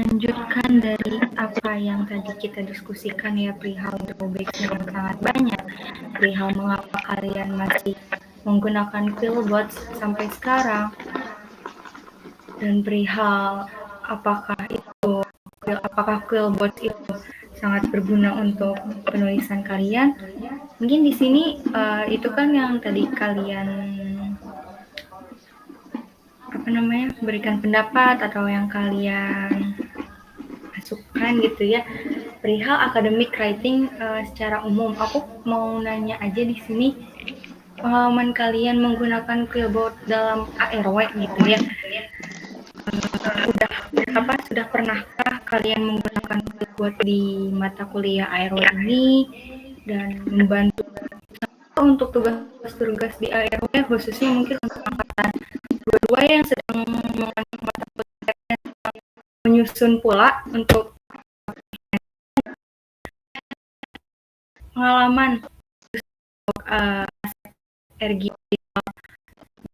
melanjutkan dari apa yang tadi kita diskusikan ya, perihal drawbacksnya yang sangat banyak, perihal mengapa kalian masih menggunakan Quillbot sampai sekarang, dan perihal apakah Quillbot itu sangat berguna untuk penulisan kalian. Mungkin di sini itu kan yang tadi kalian berikan pendapat atau yang kalian masukkan gitu ya, perihal academic writing secara umum. Aku mau nanya aja di sini, pengalaman kalian menggunakan Quillbot dalam ARW gitu ya, sudah pernahkah kalian menggunakan Quillbot di mata kuliah ARW ini dan membantu untuk tugas-tugas di ARW, khususnya mungkin untuk angkatan 22 yang sedang mengandung mata kuliah menyusun pula untuk pengalaman RG,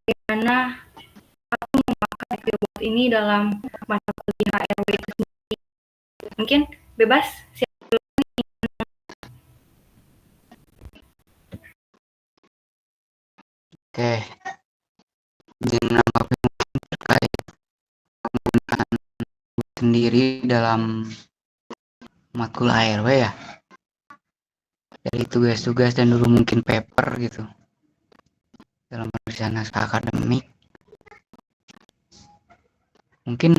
bagaimana aku memakai Quillbot ini dalam mata kuliah ARW itu sendiri. Mungkin bebas. Oke, dengan terkait penggunaan sendiri dalam matkul ARW ya, dari tugas-tugas dan dulu mungkin paper gitu dalam penulisan naskah akademik. Mungkin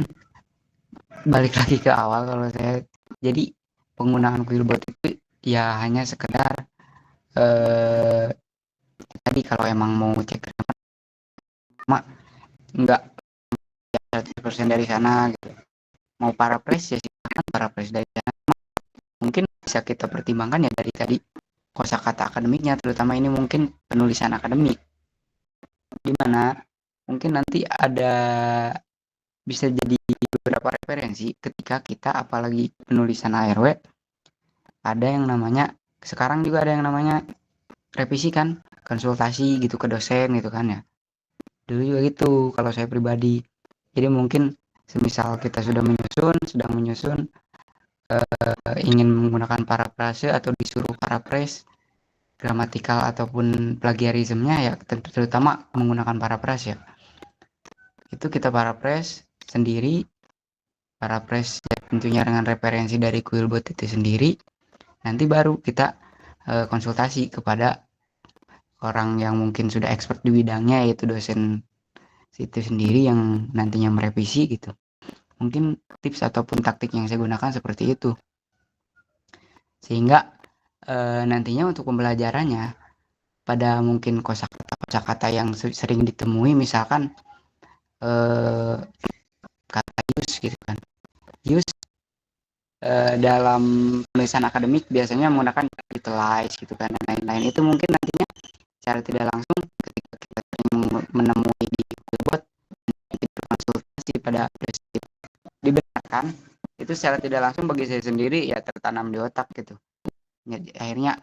balik lagi ke awal, kalau saya, jadi penggunaan Quillbot itu ya hanya sekedar tadi kalau emang mau cek sama nggak 100% dari sana gitu, mau paraphrase ya silakan paraphrase dari sana. Mungkin bisa kita pertimbangkan ya dari tadi kosakata akademiknya, terutama ini mungkin penulisan akademik, di mana mungkin nanti ada bisa jadi beberapa referensi ketika kita apalagi penulisan ARW, ada yang namanya sekarang juga ada yang namanya revisi kan, konsultasi gitu ke dosen gitu kan ya. Dulu juga gitu kalau saya pribadi. Jadi mungkin semisal kita sedang menyusun ingin menggunakan paraphrase atau disuruh paraphrase gramatikal ataupun plagiarismenya ya, terutama menggunakan paraphrase ya. Itu kita paraphrase sendiri, paraphrase ya tentunya dengan referensi dari Quillbot itu sendiri. Nanti baru kita konsultasi kepada orang yang mungkin sudah expert di bidangnya, yaitu dosen itu sendiri yang nantinya merevisi gitu. Mungkin tips ataupun taktik yang saya gunakan seperti itu, sehingga nantinya untuk pembelajarannya pada mungkin kosakata yang sering ditemui, misalkan kata use gitu kan, use dalam penulisan akademik biasanya menggunakan utilize gitu kan, dan lain-lain. Itu mungkin nantinya secara tidak langsung ketika kita menemui di Quillbot, kita konsultasi pada dosen dibenarkan, itu secara tidak langsung bagi saya sendiri ya tertanam di otak gitu. Jadi, akhirnya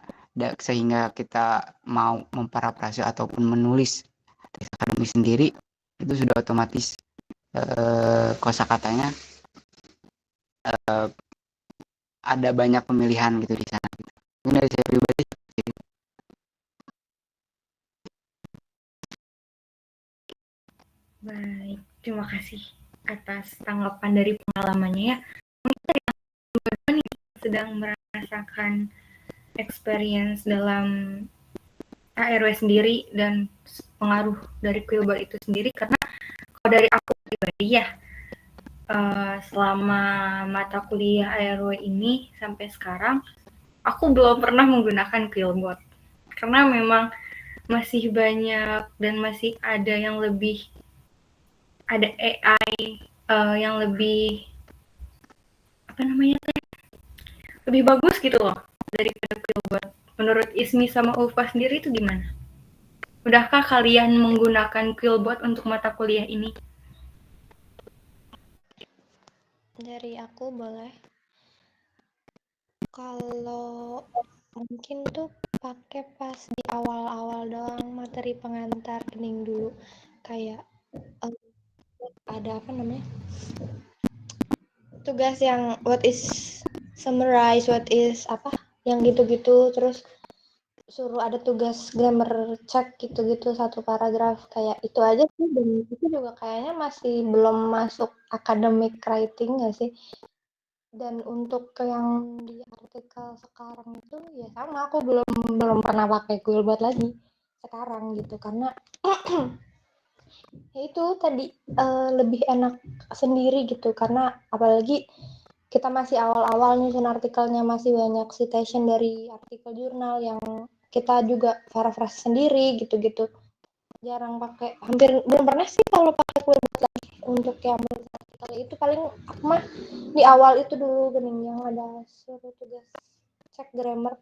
sehingga kita mau memparafrase ataupun menulis teks akademik sendiri, itu sudah otomatis kosakatanya ada banyak pemilihan gitu di sana gitu. Ini dari saya pribadi. Baik, terima kasih atas tanggapan dari pengalamannya ya. Mungkin yang sedang merasakan experience dalam ARW sendiri dan pengaruh dari Quillbot itu sendiri, karena kalau dari aku pribadi ya, selama mata kuliah ARW ini sampai sekarang aku belum pernah menggunakan Quillbot, karena memang masih banyak dan masih ada yang lebih, ada AI yang lebih lebih bagus gitu loh daripada Quillbot. Menurut Ismi sama Ulfa sendiri itu gimana? Udahkah kalian menggunakan Quillbot untuk mata kuliah ini? Dari aku boleh. Kalau mungkin tuh pakai pas di awal-awal doang, materi pengantar kening dulu, kayak ada apa namanya, tugas yang what is summarize, what is apa, yang gitu-gitu, terus suruh ada tugas grammar check gitu-gitu satu paragraf kayak itu aja sih, dan itu juga kayaknya masih belum masuk academic writing nggak sih? Dan untuk yang di artikel sekarang itu ya sama, aku belum pernah pakai Quillbot lagi sekarang gitu karena ya itu tadi lebih enak sendiri gitu karena apalagi kita masih awal-awal nyusun artikelnya, masih banyak citation dari artikel jurnal yang kita juga paraphrase sendiri gitu-gitu. Jarang pakai, hampir belum pernah sih kalau pakai Quillbot lagi untuk yang artikel itu. Paling aku mah di awal itu dulu gening yang ada suruh tugas cek grammar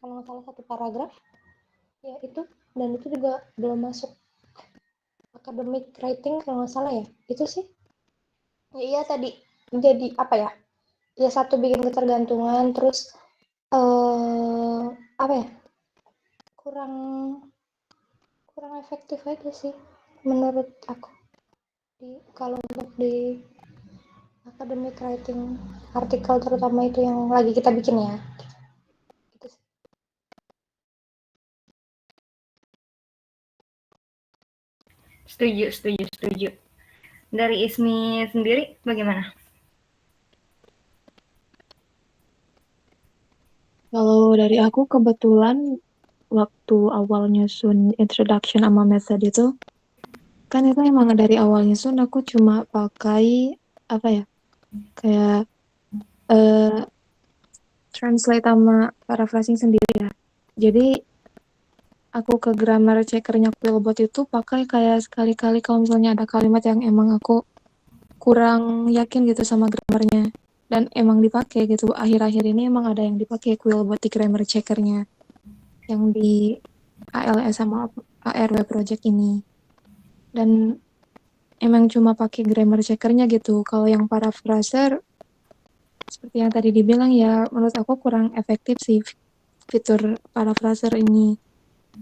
kalau nggak salah satu paragraf ya itu, dan itu juga belum masuk academic writing kalau nggak salah ya itu sih. Ya iya tadi jadi apa ya, ya satu bikin ketergantungan, terus apa ya, kurang kurang efektif aja sih menurut aku kalau untuk di academic writing artikel terutama itu yang lagi kita bikin ya gitu sih. Setuju. Dari Ismi sendiri bagaimana? Kalau dari aku kebetulan waktu awal nyusun introduction sama method itu, kan itu emang dari awal nyusun aku cuma pakai apa ya, kayak translate sama paraphrasing sendiri ya. Jadi aku ke grammar checkernya Quillbot itu pakai kayak sekali-kali kalau misalnya ada kalimat yang emang aku kurang yakin gitu sama grammarnya, dan emang dipakai gitu. Akhir-akhir ini emang ada yang dipakai Quillbot di grammar checkernya yang di ALS sama ARW project ini, dan emang cuma pakai grammar checkernya gitu. Kalau yang paraphraser seperti yang tadi dibilang ya, menurut aku kurang efektif sih fitur paraphraser ini.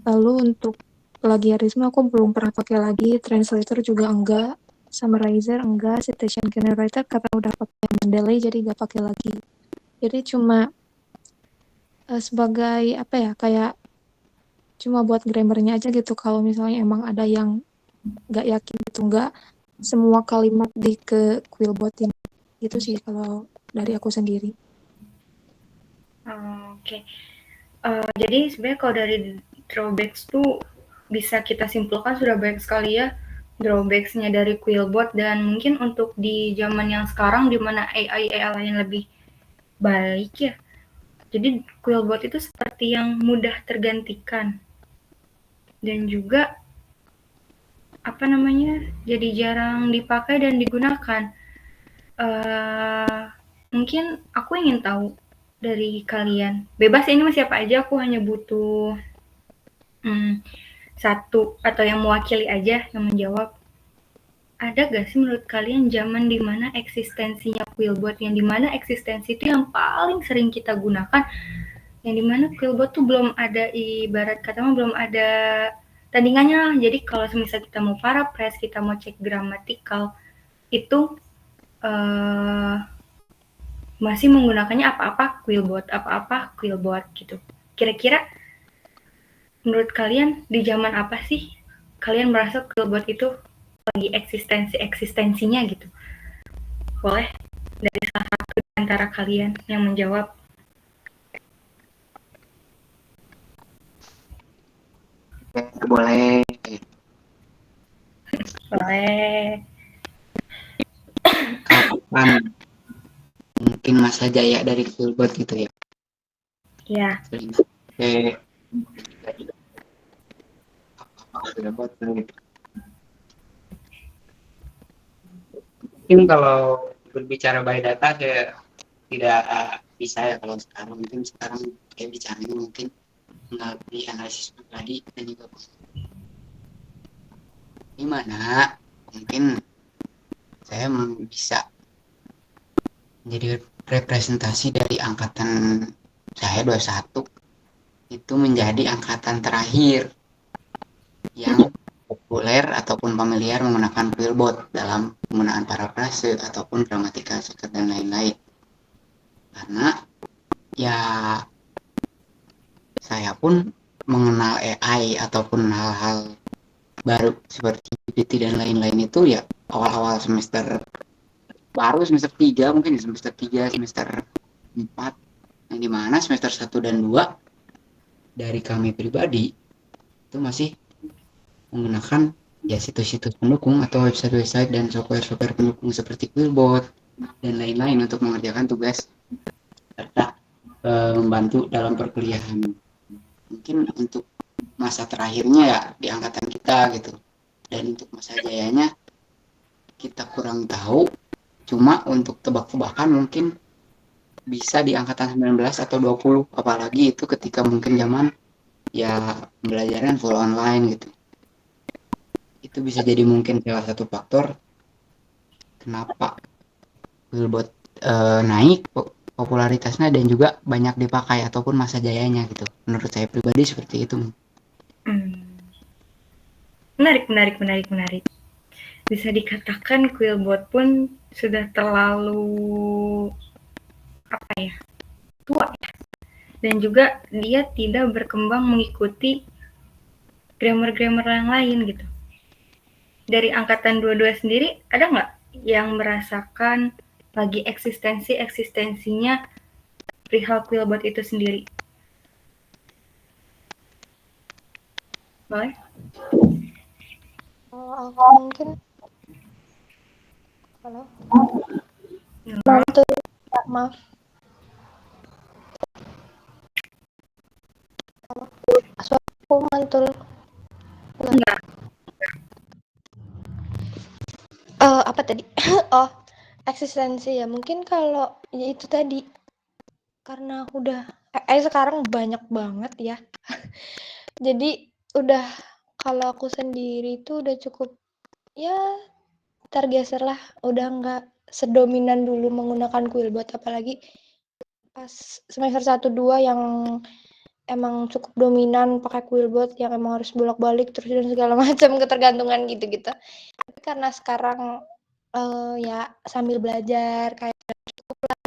Lalu untuk plagiarisme aku belum pernah pakai lagi, translator juga enggak, summarizer enggak, citation generator karena udah pakai Mendeley jadi enggak pakai lagi. Jadi cuma sebagai apa ya, kayak cuma buat grammarnya aja gitu. Kalau misalnya emang ada yang nggak yakin gitu, nggak semua kalimat di ke Quillbotin gitu sih kalau dari aku sendiri. Oke. Jadi sebenarnya kalau dari drawbacks tuh bisa kita simpulkan sudah banyak sekali ya drawbacks-nya dari Quillbot, dan mungkin untuk di zaman yang sekarang di mana AI yang lebih baik ya. Jadi Quillbot itu seperti yang mudah tergantikan dan juga apa namanya, jadi jarang dipakai dan digunakan. Mungkin aku ingin tahu dari kalian, bebas ini mah siapa aja, aku hanya butuh satu atau yang mewakili aja yang menjawab. Ada gak sih menurut kalian zaman dimana eksistensinya Quillbot, yang dimana eksistensi itu yang paling sering kita gunakan, yang dimana Quillbot tuh belum ada, ibarat kata mah belum ada tandingannya lah. Jadi kalau misal kita mau paraphrase, kita mau cek gramatikal, itu masih menggunakannya apa-apa Quillbot gitu. Kira-kira menurut kalian di zaman apa sih kalian merasa Quillbot itu lagi eksistensinya gitu? Boleh dari salah satu di antara kalian yang menjawab. Boleh. Boleh. Kapan mungkin masa jaya dari Quillbot gitu ya? Ya. Mungkin kalau berbicara by data saya tidak bisa ya kalau sekarang. Mungkin sekarang kayak bicaranya mungkin melalui analisis pribadi dan juga gimana mungkin saya bisa menjadi representasi dari angkatan saya 21 itu menjadi angkatan terakhir yang populer ataupun familiar menggunakan Quillbot dalam penggunaan parafrase ataupun gramatika singkat dan lain-lain. Karena ya saya pun mengenal AI ataupun hal-hal baru seperti GPT dan lain-lain itu ya awal-awal semester baru semester 3 mungkin semester 3 semester 4 yang dimana semester 1 dan 2 dari kami pribadi itu masih menggunakan ya situs-situs pendukung atau website-website dan software-software pendukung seperti Quillbot dan lain-lain untuk mengerjakan tugas serta membantu dalam perkuliahan. Mungkin untuk masa terakhirnya ya di angkatan kita gitu, dan untuk masa jayanya kita kurang tahu, cuma untuk tebak-tebakan mungkin bisa di angkatan 19 atau 20, apalagi itu ketika mungkin zaman ya pembelajaran full online gitu. Itu bisa jadi mungkin salah satu faktor kenapa Quillbot naik popularitasnya dan juga banyak dipakai ataupun masa jayanya gitu. Menurut saya pribadi seperti itu. Menarik. Bisa dikatakan Quillbot pun sudah terlalu tua ya. Dan juga dia tidak berkembang mengikuti grammar-grammar yang lain gitu. Dari angkatan 22 sendiri ada nggak yang merasakan lagi eksistensinya perihal Quillbot itu sendiri? Boleh? Aku mungkin halo maaf suaraku mantul Enggak. apa tadi eksistensi ya mungkin kalau ya itu tadi karena udah sekarang banyak banget ya jadi udah kalau aku sendiri itu udah cukup ya tergeser lah udah nggak sedominan dulu menggunakan Quillbot apalagi pas semester 1-2 yang emang cukup dominan pakai Quillbot yang emang harus bolak-balik terus dan segala macam ketergantungan gitu-gitu. Tapi karena sekarang ya sambil belajar kayak cukup lah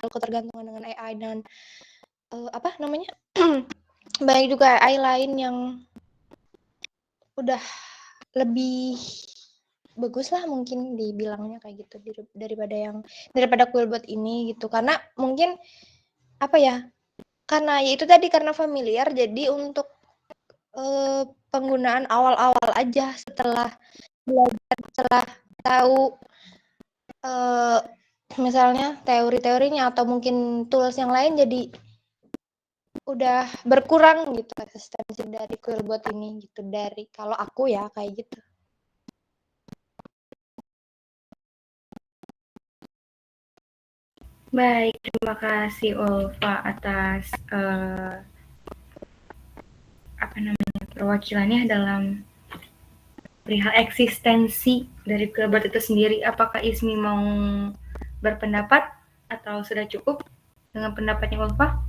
ketergantungan dengan AI dan apa namanya banyak juga AI lain yang udah lebih bagus lah mungkin dibilangnya kayak gitu daripada Quillbot ini gitu karena mungkin apa ya karena ya itu tadi karena familiar jadi untuk penggunaan awal-awal aja setelah belajar setelah tahu misalnya teori-teorinya atau mungkin tools yang lain jadi udah berkurang gitu eksistensi dari Quillbot ini gitu dari kalau aku ya kayak gitu. Baik, terima kasih Ulfa atas perwakilannya dalam perihal eksistensi dari Quillbot itu sendiri. Apakah Ismi mau berpendapat atau sudah cukup dengan pendapatnya Ulfa?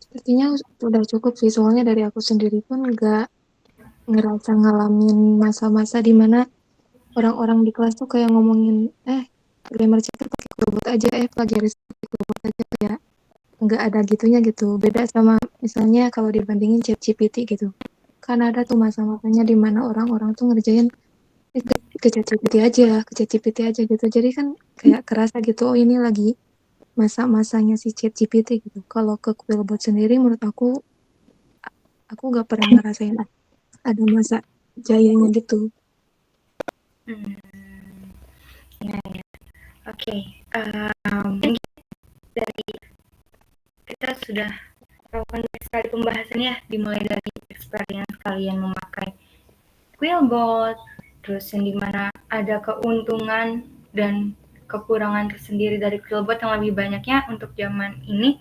Sepertinya udah cukup sih, soalnya dari aku sendiri pun nggak ngerasa ngalamin masa-masa di mana orang-orang di kelas tuh kayak ngomongin grammar checker pakai Quillbot aja, plagiaris pakai Quillbot aja ya. Nggak ada gitunya gitu. Beda sama misalnya kalau dibandingin ChatGPT gitu. Kan ada tuh masa-masanya di mana orang-orang tuh ngerjain ke ChatGPT aja gitu. Jadi kan kayak kerasa gitu, oh ini lagi masa-masanya si ChatGPT gitu. Kalau ke Quillbot sendiri menurut aku nggak pernah ngerasain ada masa jayanya gitu. Oke, mungkin dari kita sudah banyak sekali pembahasannya dimulai dari experience kalian memakai Quillbot, terus yang dimana ada keuntungan dan kekurangan tersendiri dari Quillbot yang lebih banyaknya untuk zaman ini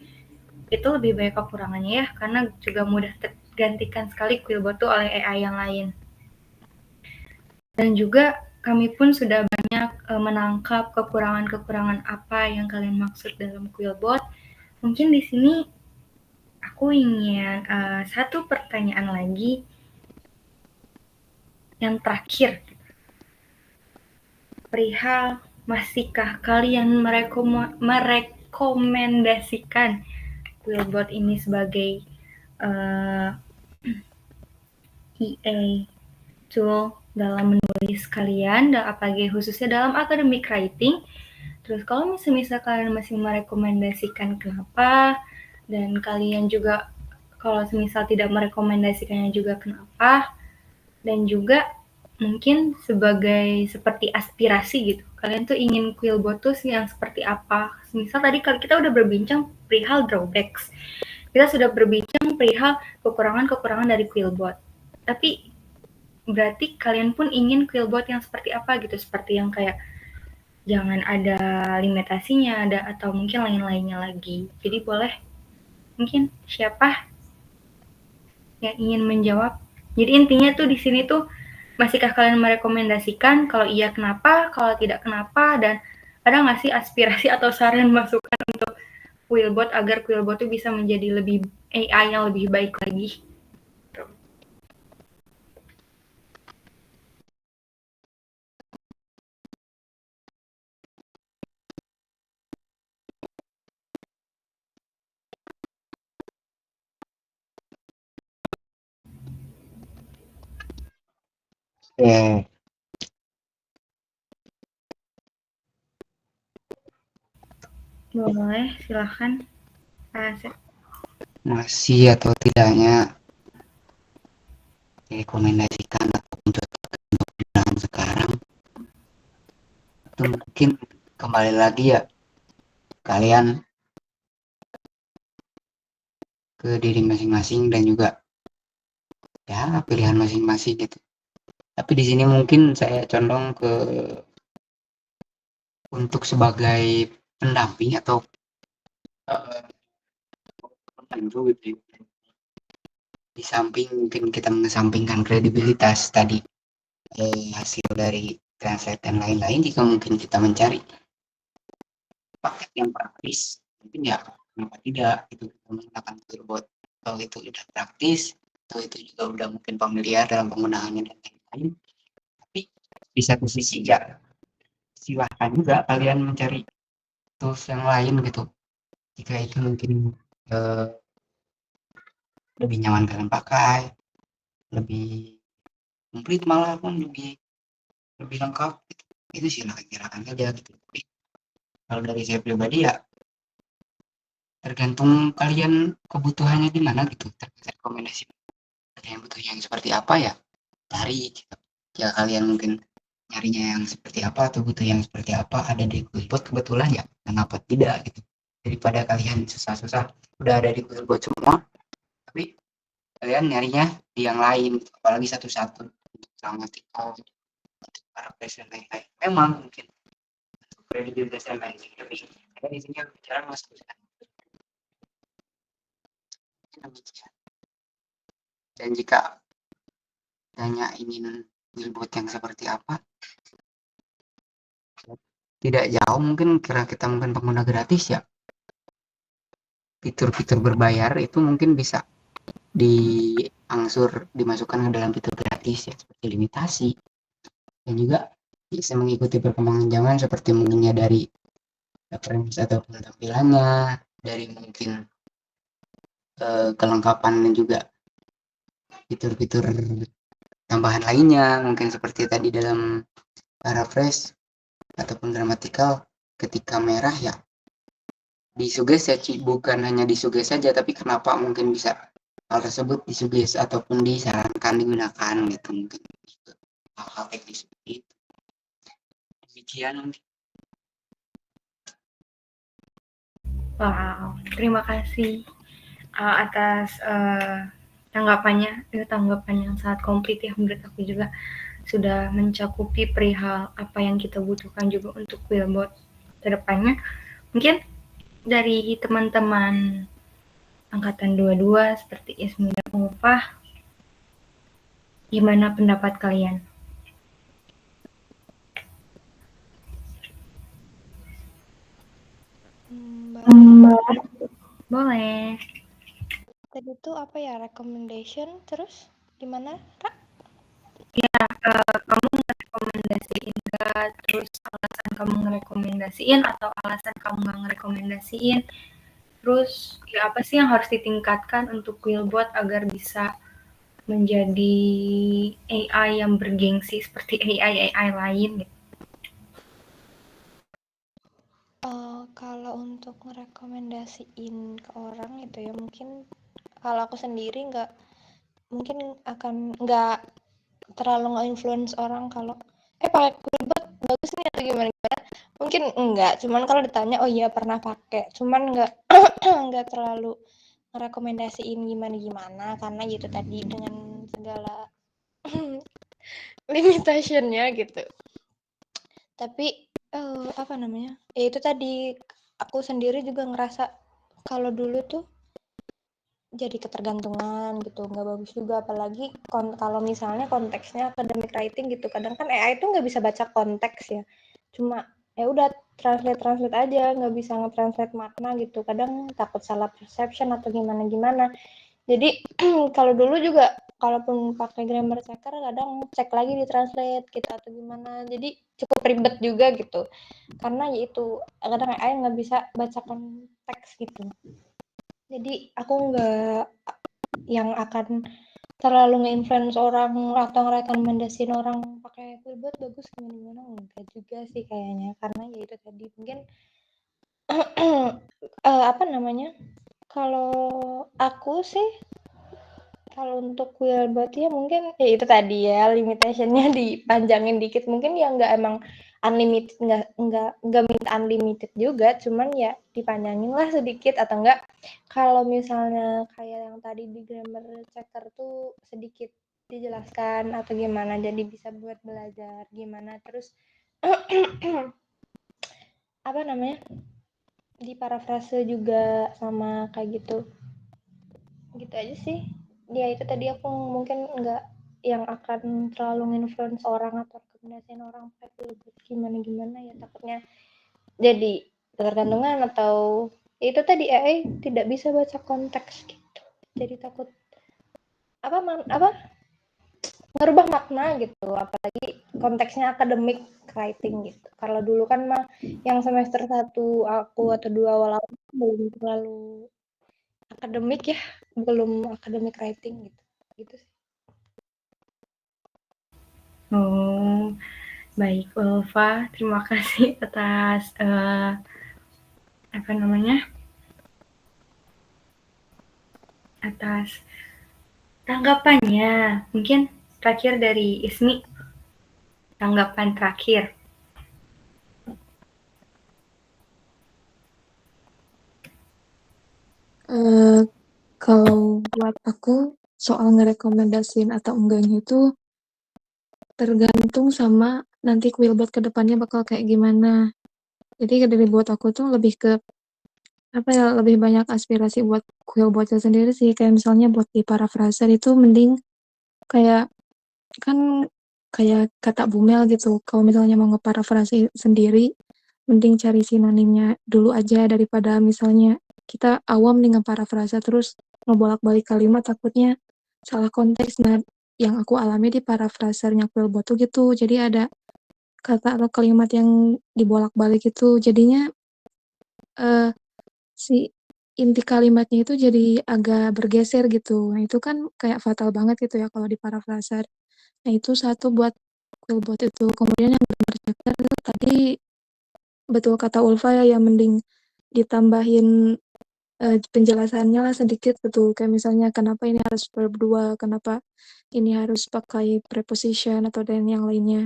itu lebih banyak kekurangannya ya karena juga mudah tergantikan sekali Quillbot tuh oleh AI yang lain. Dan juga kami pun sudah banyak menangkap kekurangan-kekurangan apa yang kalian maksud dalam Quillbot. Mungkin di sini aku aku ingin satu pertanyaan lagi yang terakhir. Perihal, masihkah kalian merekomendasikan Quillbot ini sebagai EA tool dalam menulis kalian, dan apalagi khususnya dalam academic writing? Terus kalau misal kalian masih merekomendasikan, kenapa? Dan kalian juga kalau misal tidak merekomendasikannya juga kenapa? Dan juga mungkin seperti aspirasi gitu. Kalian tuh ingin Quillbot tuh yang seperti apa? Misal tadi kita udah berbincang perihal drawbacks. Kita sudah berbincang perihal kekurangan-kekurangan dari Quillbot. Tapi berarti kalian pun ingin Quillbot yang seperti apa gitu? Seperti yang kayak jangan ada limitasinya, atau mungkin lain-lainnya lagi. Jadi boleh mungkin siapa yang ingin menjawab? Jadi intinya tuh di sini tuh, masihkah kalian merekomendasikan? Kalau iya kenapa? Kalau tidak kenapa? Dan ada nggak sih aspirasi atau saran masukan untuk Quillbot agar Quillbot itu bisa menjadi lebih AI yang lebih baik lagi? Oke, Boleh, silahkan. Asep. masih atau tidaknya direkomendasikan ataupun cocok untuk digunakan sekarang itu mungkin kembali lagi ya kalian ke diri masing-masing dan juga ya pilihan masing-masing gitu. Tapi di sini mungkin saya condong ke untuk sebagai pendamping atau uh, pemandu gitu. Di samping mungkin kita mengesampingkan kredibilitas tadi hasil dari translate dan lain-lain, jika mungkin kita mencari paket yang praktis mungkin ya kenapa tidak itu kita menggunakan Quillbot kalau itu udah praktis atau itu juga udah mungkin familiar dalam penggunaannya dan lain-lain. Tapi di satu sisi ya silahkan juga kalian mencari tools yang lain gitu jika itu mungkin eh, lebih nyaman kalian pakai, lebih komplit malah pun lebih lebih lengkap gitu. Itu silakan aja gitu. Tapi kalau dari saya pribadi ya tergantung kalian kebutuhannya di mana gitu, tergantung rekomendasi kalian butuh yang seperti apa ya cari gitu. Ya kalian mungkin nyarinya yang seperti apa atau butuh yang seperti apa ada di Quillbot kebetulan ya kenapa tidak gitu, daripada kalian susah-susah udah ada di Quillbot semua tapi kalian nyarinya di yang lain gitu. Apalagi satu-satu untuk gramatikal untuk para dan lain-lain memang mungkin untuk kredibilitas dan lain-lain tapi ada di sini bicara mas dan jika tanya ingin Quillbot yang seperti apa tidak jauh mungkin kira kita mungkin pengguna gratis ya fitur-fitur berbayar itu mungkin bisa diangsur dimasukkan ke dalam fitur gratis ya seperti limitasi dan juga bisa mengikuti perkembangan zaman seperti mungkinnya dari referensi ataupun tampilannya dari mungkin kelengkapan dan juga fitur-fitur tambahan lainnya mungkin seperti tadi dalam paraphrase ataupun gramatikal ketika merah ya disuges ya bukan hanya disuges saja tapi kenapa mungkin bisa hal tersebut disuges ataupun disarankan digunakan gitu mungkin hal-hal teknis seperti itu demikian. Wow, terima kasih atas tanggapannya. Itu tanggapan yang sangat komplit ya menurut aku juga. Sudah mencakupi perihal apa yang kita butuhkan juga untuk Quillbot ke depannya. Mungkin dari teman-teman angkatan 22 seperti Ismi dan Ulfah, gimana pendapat kalian? Mbak, Boleh. Tadi tuh apa ya, recommendation, terus gimana, Ra? Ya, kamu ngerekomendasiin nggak, terus alasan kamu ngerekomendasiin atau alasan kamu nggak ngerekomendasiin, terus ya apa sih yang harus ditingkatkan untuk Quillbot agar bisa menjadi AI yang bergengsi seperti AI lain gitu. Kalau untuk ngerekomendasiin ke orang itu ya mungkin kalau aku sendiri mungkin nggak terlalu nge-influence orang kalau pakai Quillbot bagus nih atau gimana gimana. Mungkin enggak, cuman kalau ditanya oh iya pernah pakai, cuman nggak nggak terlalu ngerekomendasiin gimana gimana karena gitu tadi dengan segala limitationnya gitu. Tapi apa namanya? Ya itu tadi aku sendiri juga ngerasa kalau dulu tuh jadi ketergantungan gitu, nggak bagus juga apalagi kalau misalnya konteksnya academic writing gitu. Kadang kan AI itu nggak bisa baca konteks ya. Cuma ya udah translate aja, nggak bisa nge-translate makna gitu. Kadang takut salah perception atau gimana. Jadi kalau dulu juga kalaupun pakai grammar checker kadang cek lagi di translate gitu atau gimana. Jadi cukup ribet juga gitu. Karena yaitu kadang AI nggak bisa bacakan teks gitu. Jadi aku nggak yang akan terlalu nge-influence orang atau ngerekomendasiin orang pakai Quillbot bagus gimana enggak juga sih kayaknya karena ya itu tadi mungkin apa namanya, kalau aku sih kalau untuk Quillbot ya mungkin ya itu tadi ya limitationnya dipanjangin dikit mungkin ya nggak emang unlimited, nggak minta unlimited juga, cuman ya dipanjangin lah sedikit atau enggak kalau misalnya kayak yang tadi di grammar checker tuh sedikit dijelaskan atau gimana jadi bisa buat belajar gimana terus apa namanya di parafrase juga sama kayak gitu aja sih. Ya itu tadi aku mungkin nggak yang akan terlalu influence orang atau rekomendasiin orang pakai gimana ya takutnya jadi ketergantungan atau ya itu tadi AI tidak bisa baca konteks gitu jadi takut apa merubah makna gitu apalagi konteksnya akademik writing gitu. Kalau dulu kan mah yang semester 1 aku atau 2 awal-awal belum terlalu akademik ya, belum academic writing gitu. Gitu sih. Oh, baik Ulfa, terima kasih atas apa namanya? Atas tanggapannya. Mungkin terakhir dari Ismi, tanggapan terakhir. Kalau buat aku soal ngerekomendasiin atau enggaknya itu tergantung sama nanti Quillbot ke depannya bakal kayak gimana. Jadi dari buat aku tuh lebih ke apa ya, lebih banyak aspirasi buat Quillbotnya sendiri sih. Kayak misalnya buat di parafraser itu mending kayak kan kayak kata Bumel gitu. Kalau misalnya mau ngeparafrase sendiri, mending cari sinonimnya dulu aja daripada misalnya kita awam nih ngeparafrase terus ngebolak-balik kalimat takutnya salah konteks. Nah, yang aku alami di parafrasernya Quillbot tuh gitu. Jadi ada kata atau kalimat yang dibolak-balik itu jadinya eh, si inti kalimatnya itu jadi agak bergeser gitu. Nah, itu kan kayak fatal banget gitu ya kalau di parafraser. Nah, itu satu buat Quillbot itu. Kemudian yang bercecer tadi betul kata Ulfa ya, yang mending ditambahin penjelasannya lah sedikit betul. Kayak misalnya kenapa ini harus verb 2, kenapa ini harus pakai preposition atau dan yang lainnya.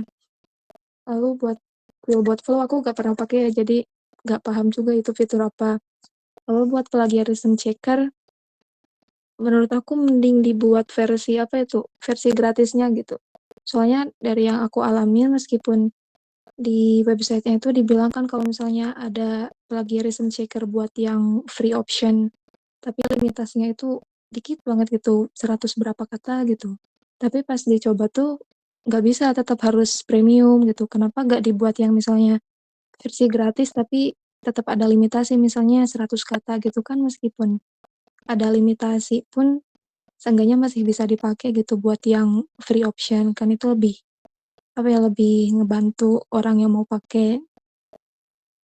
Lalu buat Quillbot Flow aku gak pernah pakai ya, jadi gak paham juga itu fitur apa. Lalu buat plagiarism checker, menurut aku mending dibuat versi apa itu, versi gratisnya gitu. Soalnya dari yang aku alami meskipun di websitenya itu dibilang kan kalau misalnya ada plagiarism checker buat yang free option, tapi limitasinya itu dikit banget gitu, 100 berapa kata gitu. Tapi pas dicoba tuh nggak bisa, tetap harus premium gitu. Kenapa nggak dibuat yang misalnya versi gratis tapi tetap ada limitasi misalnya 100 kata gitu kan, meskipun ada limitasi pun seenggaknya masih bisa dipakai gitu buat yang free option, kan itu lebih lebih ngebantu orang yang mau pakai.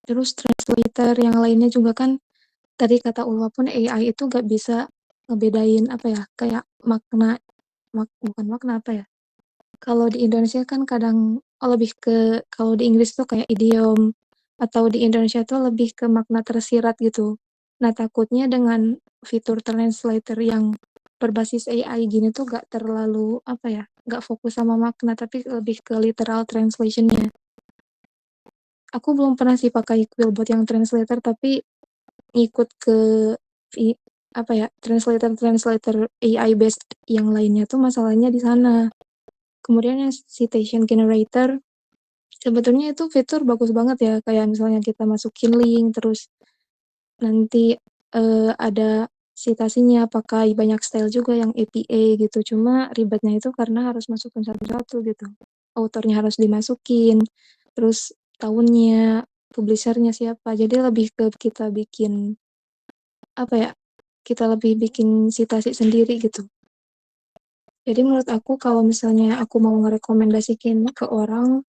Terus translator yang lainnya juga kan tadi kata Ulfa pun AI itu gak bisa ngebedain kayak makna bukan makna kalau di Indonesia kan kadang lebih ke kalau di Inggris tuh kayak idiom atau di Indonesia tuh lebih ke makna tersirat gitu. Nah, takutnya dengan fitur translator yang berbasis AI gini tuh gak terlalu gak fokus sama makna tapi lebih ke literal translation-nya. Aku belum pernah sih pakai Quillbot yang translator tapi ngikut ke translator AI based yang lainnya tuh masalahnya di sana. Kemudian yang citation generator sebetulnya itu fitur bagus banget ya, kayak misalnya kita masukin link terus nanti ada citasinya pakai banyak style juga yang APA gitu. Cuma ribetnya itu karena harus masukin satu-satu gitu. Autornya harus dimasukin, terus tahunnya, publishernya siapa. Jadi lebih ke kita bikin kita lebih bikin citasi sendiri gitu. Jadi menurut aku kalau misalnya aku mau ngerekomendasikin ke orang,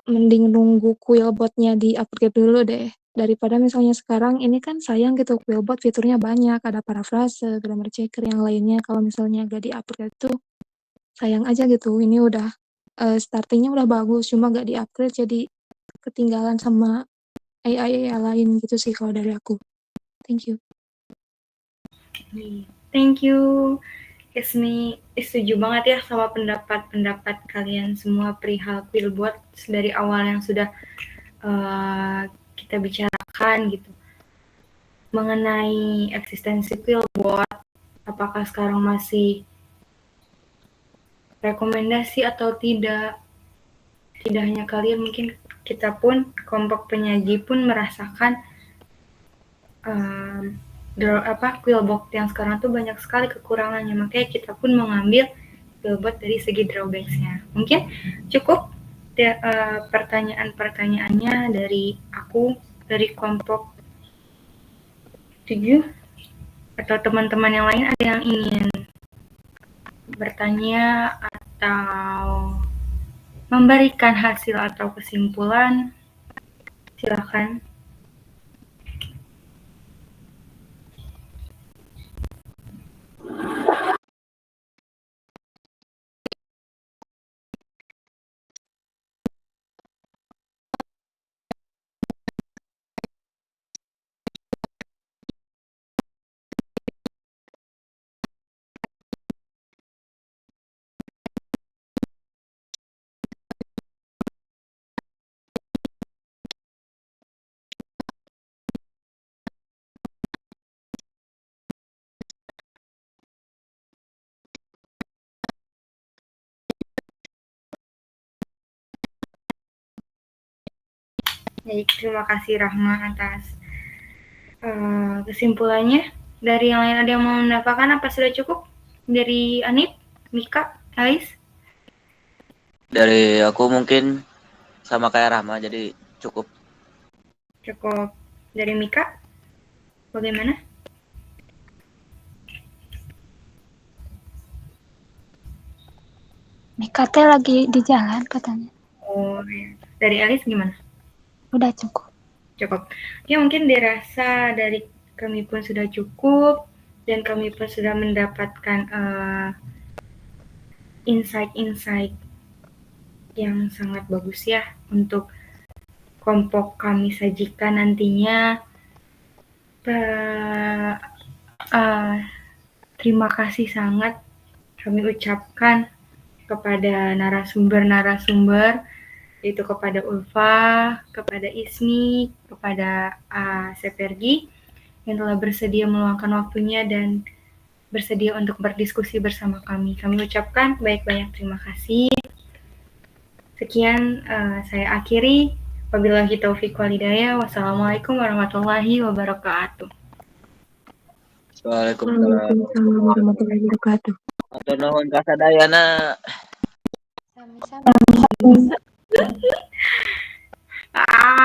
mending nunggu Quillbot-nya di-upgrade dulu deh. Daripada misalnya sekarang ini kan sayang gitu, Quillbot fiturnya banyak, ada paraphrase, grammar checker yang lainnya. Kalau misalnya gak di-upgrade tuh sayang aja gitu. Ini udah startingnya udah bagus, cuma gak di-upgrade jadi ketinggalan sama AI lain gitu sih kalau dari aku. Thank you. Thank you. Ismi setuju banget ya sama pendapat-pendapat kalian semua perihal Quillbot dari awal yang sudah kita bicarakan gitu mengenai eksistensi Quillbot. Apakah sekarang masih rekomendasi atau tidak? Tidak hanya kalian, mungkin kita pun kelompok penyaji pun merasakan Quillbot yang sekarang tuh banyak sekali kekurangannya, makanya kita pun mengambil Quillbot dari segi drawbacks-nya. Mungkin cukup pertanyaan-pertanyaannya dari aku, dari kelompok 7 atau teman-teman yang lain ada yang ingin bertanya atau memberikan hasil atau kesimpulan, silakan. Baik, terima kasih Rahma atas kesimpulannya. Dari yang lain ada yang mau menambahkan apa sudah cukup? Dari Anip, Mika, Ais? Dari aku mungkin sama kayak Rahma, jadi cukup. Cukup. Dari Mika, bagaimana? Mika teh lagi di jalan katanya. Oh, ya. Dari Ais gimana? Udah cukup. Cukup. Ya mungkin dirasa dari kami pun sudah cukup dan kami pun sudah mendapatkan insight-insight yang sangat bagus ya untuk kelompok kami sajikan nantinya. Terima kasih sangat kami ucapkan kepada narasumber-narasumber, yaitu kepada Ulfa, kepada Ismi, kepada Sepergi yang telah bersedia meluangkan waktunya dan bersedia untuk berdiskusi bersama kami. Kami ucapkan banyak-banyak terima kasih. Sekian saya akhiri. Wabillahi taufiq wal hidayah. Wassalamualaikum warahmatullahi wabarakatuh. Waalaikumsalam warahmatullahi wabarakatuh. Atur nuhun kasadayana. Sami-sami.